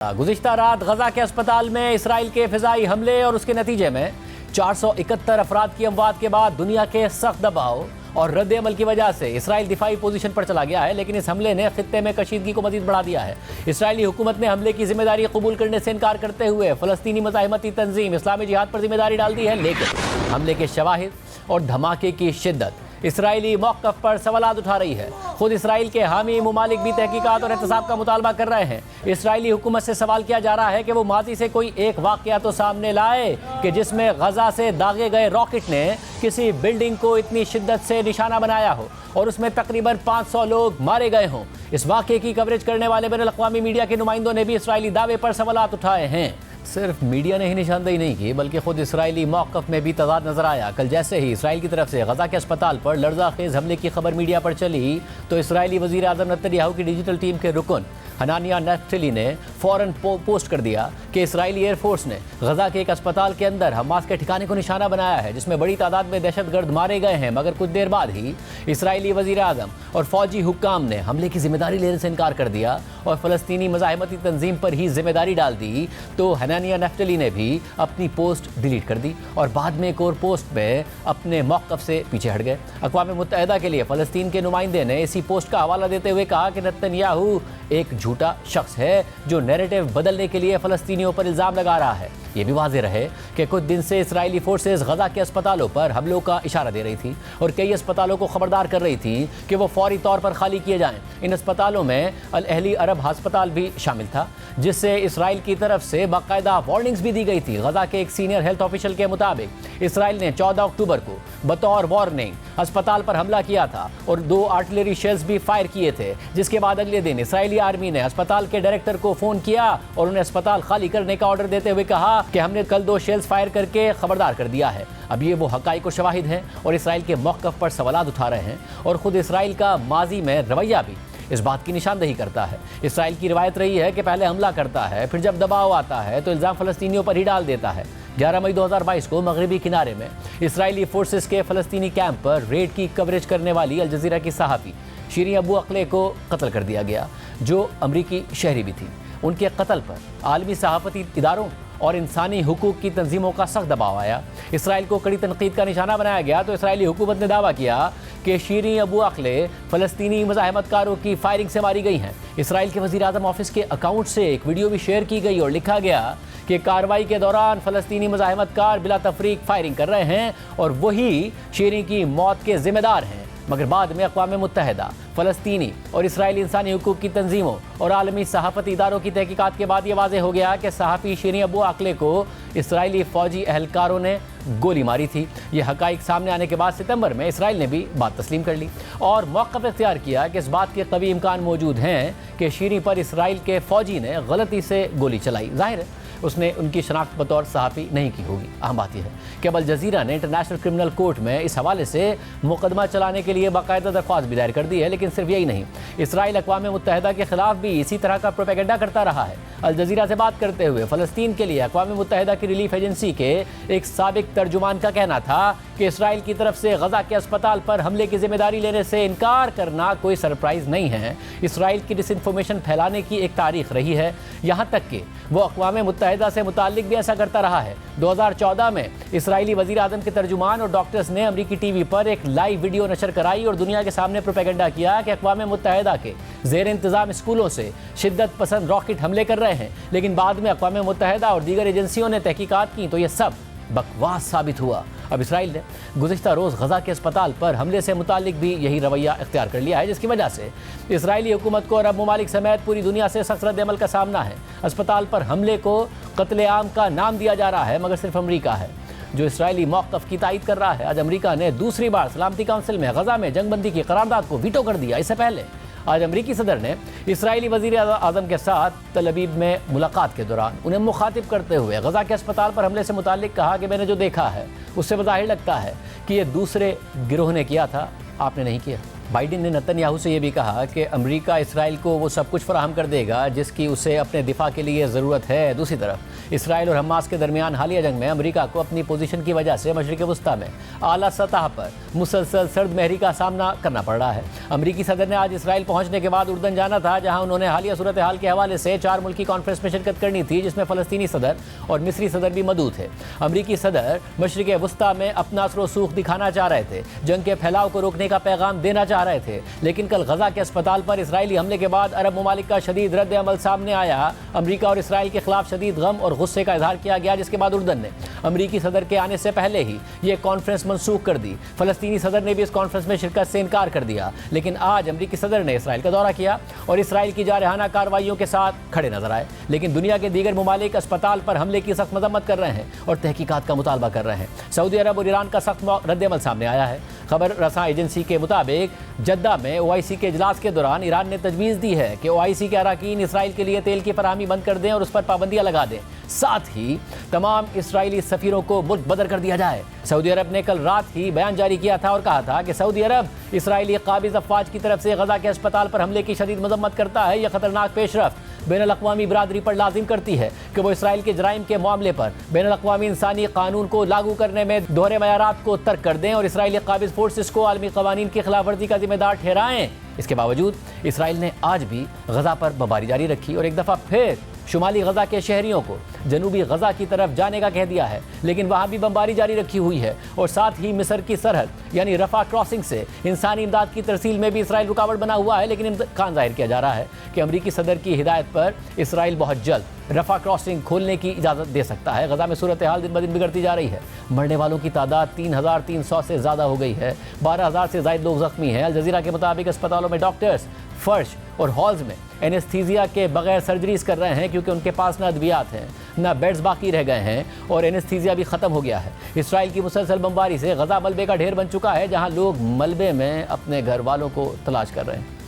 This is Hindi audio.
गुज़िश्ता रात गजा के अस्पताल में इसराइल के फिजाई हमले और उसके नतीजे में 471 अफराद की अमवात के बाद दुनिया के सख्त दबाव और रद्द अमल की वजह से इसराइल दिफाई पोजीशन पर चला गया है। लेकिन इस हमले ने खित्ते में कशीदगी को मजीद बढ़ा दिया है। इसराइली हुकूमत ने हमले की जिम्मेदारी कबूल करने से इनकार करते हुए फ़लस्तीनी मज़ाहिमती तंजीम इस्लामी जिहाद पर जिम्मेदारी डाल दी है। लेकिन हमले के शवाहिद और धमाके की शिद्दत इसराइली मौक़िफ़ पर सवालात उठा रही है। खुद इसराइल के हामी मुमालिक भी तहकीकात और एहतसाब का मुतालबा कर रहे हैं। इसराइली हुकूमत से सवाल किया जा रहा है कि वो माजी से कोई एक वाक़या तो सामने लाए कि जिसमें गजा से दागे गए रॉकेट ने किसी बिल्डिंग को इतनी शिद्दत से निशाना बनाया हो और उसमें तकरीबन 500 लोग मारे गए हों। इस वाक़े की कवरेज करने वाले बैनुल-अक़वामी मीडिया के नुमाइंदों ने भी इसराइली दावे पर सवालात उठाए हैं। सिर्फ मीडिया ने ही निशानदेही नहीं की बल्कि खुद इसराइली मौक़िफ़ में भी तज़ाद नजर आया। कल जैसे ही इसराइल की तरफ से गजा के अस्पताल पर लर्ज़ाखेज़ हमले की खबर मीडिया पर चली तो इसराइली वज़ीर आज़म नेतन्याहू की डिजिटल टीम के रुकन हनानिया नफ्तली ने फ़ौरन पोस्ट कर दिया कि इसराइली एयरफोर्स ने गजा के एक अस्पताल के अंदर हमास के ठिकाने को निशाना बनाया है जिसमें बड़ी तादाद में दहशतगर्द मारे गए हैं। मगर कुछ देर बाद ही इसराइली वज़ीर आज़म और फ़ौजी हुक्काम ने हमले की जिम्मेदारी लेने से इनकार कर दिया और फ़लस्तीनी मज़ाहिमती तंजीम पर ही जिम्मेदारी डाल दी। तो हनानिया नफ्तली ने भी अपनी पोस्ट डिलीट कर दी और बाद में एक और पोस्ट में अपने मौक़िफ़ से पीछे हट गए। अक़वाम मुत्तहिदा के लिए फ़लस्तीन के नुमाइंदे ने इसी पोस्ट का हवाला देते हुए कहा कि नेतन्याहू एक झूठा शख्स है जो नैरेटिव बदलने के लिए फ़लस्तीनियों पर इल्ज़ाम लगा रहा है। ये भी वाज़ेह रहे कि कुछ दिन से इसराइली फोर्सेस गजा के अस्पतालों पर हमलों का इशारा दे रही थी और कई अस्पतालों को खबरदार कर रही थी कि वो फौरी तौर पर खाली किए जाएं। इन अस्पतालों में अल अहली अरब अस्पताल भी शामिल था जिससे इसराइल की तरफ से बाकायदा वार्निंग्स भी दी गई थी। गजा के एक सीनियर हेल्थ ऑफिशियल के मुताबिक इसराइल ने 14 अक्टूबर को बतौर वार्निंग अस्पताल पर हमला किया था और 2 आर्टिलरी शेल्स भी फायर किए थे, जिसके बाद अगले दिन इसराइली आर्मी ने अस्पताल के डायरेक्टर को फ़ोन किया और उन्हें अस्पताल खाली करने का ऑर्डर देते हुए कहा कि हमने कल 2 शेल्स फायर करके खबरदार कर दिया है। अब ये वो हक़ाइक़ और शवाहिद हैं और इसराइल के मौक़िफ़ पर सवालात उठा रहे हैं और ख़ुद इसराइल का माजी में रवैया भी इस बात की निशानदेही करता है। इसराइल की रिवायत रही है कि पहले हमला करता है, फिर जब दबाव आता है तो इल्ज़ाम फ़लस्तीनियों पर ही डाल देता है। 11 मई 2022 को मगरबी किनारे में इसराइली फोर्सेस के फ़लस्तीनी कैंप पर रेड की कवरेज करने वाली अल जज़ीरा की सहाफ़ी शीरीन अबू अक़ले को कत्ल कर दिया गया, जो अमरीकी शहरी भी थी। उनके कत्ल पर आलमी सहाफ़ती इदारों और इंसानी हुकूक की तंजीमों का सख्त दबाव आया। इसराइल को कड़ी तनकीद का निशाना बनाया गया तो इसराइली हुकूमत ने दावा किया कि शीरीन अबू अक़ले फ़लस्तीनी मुज़ाहिमतकारों की फायरिंग से मारी गई हैं। इसराइल के वज़ीर आज़म ऑफिस के अकाउंट से एक वीडियो भी शेयर की गई और लिखा गया कि कार्रवाई के दौरान फ़लस्तीनी मुज़ाहिमतकार बिला तफरीक फायरिंग कर रहे हैं और वही शीरीन की मौत के ज़िम्मेदार हैं। मगर बाद में अक़वाम मुत्तहिदा, फ़लस्तीनी और इसराइली इंसानी हुकूक की तंजीमों और आलमी सहाफ़ती इदारों की तहकीकात के बाद ये वाज़ेह हो गया कि सहाफ़ी शीरीन अबू अक़ले को इसराइली फ़ौजी एहलकारों ने गोली मारी थी। ये हक़ाइक़ सामने आने के बाद सितंबर में इसराइल ने भी बात तस्लीम कर ली और मौक़िफ़ इख्तियार किया कि इस बात के कवी इम्कान मौजूद हैं कि शीरीन पर इसराइल के फ़ौजी ने गलती से गोली चलाई। ज़ाहिर है उसने उनकी शनाख्त बतौर सहाफ़ी नहीं की होगी। अहम बात यह है कि अल जज़ीरा ने इंटरनेशनल क्रिमिनल कोर्ट में इस हवाले से मुकदमा चलाने के लिए बाकायदा दरख्वास्त भी दायर कर दी है। लेकिन सिर्फ यही नहीं, इसराइल अक़वाम मुत्तहिदा के ख़िलाफ़ भी इसी तरह का प्रोपेगेंडा करता रहा है। अल जज़ीरा से बात करते हुए फ़लस्तीन के लिए अक़वाम मुत्तहिदा की रिलीफ एजेंसी के एक साबिक तर्जुमान का कहना था कि इसराइल की तरफ से गजा के अस्पताल पर हमले की जिम्मेदारी लेने से इनकार करना कोई सरप्राइज़ नहीं है। इसराइल की डिसइंफॉर्मेशन फैलाने की एक तारीख़ रही है, यहाँ तक कि वो अक़वाम मुत्तहिदा से मुताल्लिक भी ऐसा करता रहा है। 2014 में इसराइली वज़ीर आज़म के तर्जुमान और डॉक्टर्स ने अमरीकी टीवी पर एक लाइव वीडियो नशर कराई और दुनिया के सामने प्रोपेगेंडा किया कि अक़वाम मुत्तहिदा के ज़ेर इंतज़ाम स्कूलों से शिद्दत पसंद रॉकेट हमले कर रहे हैं। लेकिन बाद में अक़वाम मुत्तहिदा और दीगर एजेंसियों ने तहकीकात की तो ये सब बकवास साबित हुआ। अब इसराइल ने गुज़िश्ता रोज़ गजा के अस्पताल पर हमले से मुतालिक भी यही रवैया इख्तियार कर लिया है, जिसकी वजह से इसराइली हुकूमत को अरब ममालिक समेत पूरी दुनिया से सख्त रद्द-ए-अमल का सामना है। अस्पताल पर हमले को कत्ले-आम का नाम दिया जा रहा है, मगर सिर्फ अमरीका है जो इसराइली मौक़िफ़ की तायीद कर रहा है। आज अमरीका ने दूसरी बार सलामती काउंसिल में गजा में जंगबंदी की करारदाद को वीटो कर दिया। इससे पहले आज अमरीकी सदर ने इसराइली वज़ीर आज़म के साथ तल अवीव में मुलाकात के दौरान उन्हें मुखातिब करते हुए गजा के अस्पताल पर हमले से मुताल्लिक कहा कि मैंने जो देखा है उससे ज़ाहिर लगता है कि ये दूसरे गिरोह ने किया था, आपने नहीं किया। बाइडेन ने नेतन्याहू से यह भी कहा कि अमेरिका इसराइल को वो सब कुछ फराहम कर देगा जिसकी उसे अपने दिफा के लिए ज़रूरत है। दूसरी तरफ इसराइल और हमास के दरमियान हालिया जंग में अमेरिका को अपनी पोजीशन की वजह से मशरिक़ वस्ता में आला सतह पर मुसलसल सर्द महरी का सामना करना पड़ रहा है। अमरीकी सदर ने आज इसराइल पहुंचने के बाद उर्दन जाना था, जहां उन्होंने हालिया सूरत हाल के हवाले से 4 मुल्की कॉन्फ्रेंस में शिरकत करनी थी, जिसमें फ़लस्तीनी सदर और मिस्री सदर भी मौजूद थे। अमरीकी सदर मशरिक़ वस्ता में अपना असर सूख दिखाना चाह रहे थे, जंग के फैलाव को रोकने का पैगाम देना चाह रहे थे, लेकिन कल गजा के अस्पताल पर इसराइली हमले के बाद अरब ममालिक का शदीद रद्द अमल सामने आया। अमरीका और इसराइल के खिलाफ शदीद गम और गुस्से का इजहार किया गया, जिसके बाद उर्दन ने अमरीकी सदर के आने से पहले ही ये कॉन्फ्रेंस मनसूख कर दी। फ़लस्तीनी सदर ने भी इस कॉन्फ्रेंस में शिरकत से इनकार कर दिया, लेकिन आज अमरीकी सदर ने इसराइल का दौरा किया और इसराइल की जारहाना कार्रवाइयों के साथ खड़े नजर आए। लेकिन दुनिया के दीगर ममालिक अस्पताल पर हमले की सख्त मजम्मत कर रहे हैं और तहकीकात का मुतालबा कर रहे हैं। सऊदी अरब और ईरान का सख्त रद्द-ए-अमल सामने आया है। खबर रसां एजेंसी के मुताबिक जद्दा में OIC के इजलास के दौरान ईरान ने तजवीज़ दी है कि OIC के अरकान इसराइल के लिए तेल की फराहमी बंद कर दें और उस पर पाबंदियां लगा दें। साथ ही तमाम इसराइली सफ़ीरों को मुल्क बदर कर दिया जाए। सऊदी अरब ने कल रात ही बयान जारी किया था और कहा था कि सऊदी अरब इसराइली काबिज़ अफवाज की तरफ से गजा के अस्पताल पर हमले की शदीद मजम्मत करता है। यह खतरनाक पेशरफ्त बैनुल-अक़वामी बिरादरी पर लाजिम करती है कि वो इसराइल के जराइम के मामले पर बैनुल-अक़वामी इंसानी कानून को लागू करने में दोहरे मयारात को तर्क कर दें और इसराइली काबिज़ फोर्सेस को आलमी कवानीन की खिलाफ वर्जी का जिम्मेदार ठहराएं। इसके बावजूद इसराइल ने आज भी गजा पर बमबारी जारी रखी और एक दफ़ा फिर शुमाली गजा के शहरियों को जनूबी गजा की तरफ जाने का कह दिया है, लेकिन वहाँ भी बमबारी जारी रखी हुई है और साथ ही मिस्र की सरहद यानी रफा क्रॉसिंग से इंसानी इमदाद की तरसील में भी इसराइल रुकावट बना हुआ है। लेकिन इम्कान जाहिर किया जा रहा है कि अमरीकी सदर की हिदायत पर इसराइल बहुत जल्द रफा क्रॉसिंग खोलने की इजाज़त दे सकता है। गजा में सूरत हाल दिन ब दिन बिगड़ती जा रही है। मरने वालों की तादाद 3,300 से ज़्यादा हो गई है। 12,000 से ज़ायद लोग ज़ख्मी हैं। अल जज़ीरा के मुताबिक अस्पतालों में डॉक्टर्स फर्श और हॉल्स में एनेस्थीसिया के बगैर सर्जरीज कर रहे हैं, क्योंकि उनके पास न अद्वियात हैं न बेड्स बाकी रह गए हैं और एनेस्थीसिया भी ख़त्म हो गया है। इसराइल की मुसलसल बमबारी से गजा मलबे का ढेर बन चुका है, जहां लोग मलबे में अपने घर वालों को तलाश कर रहे हैं।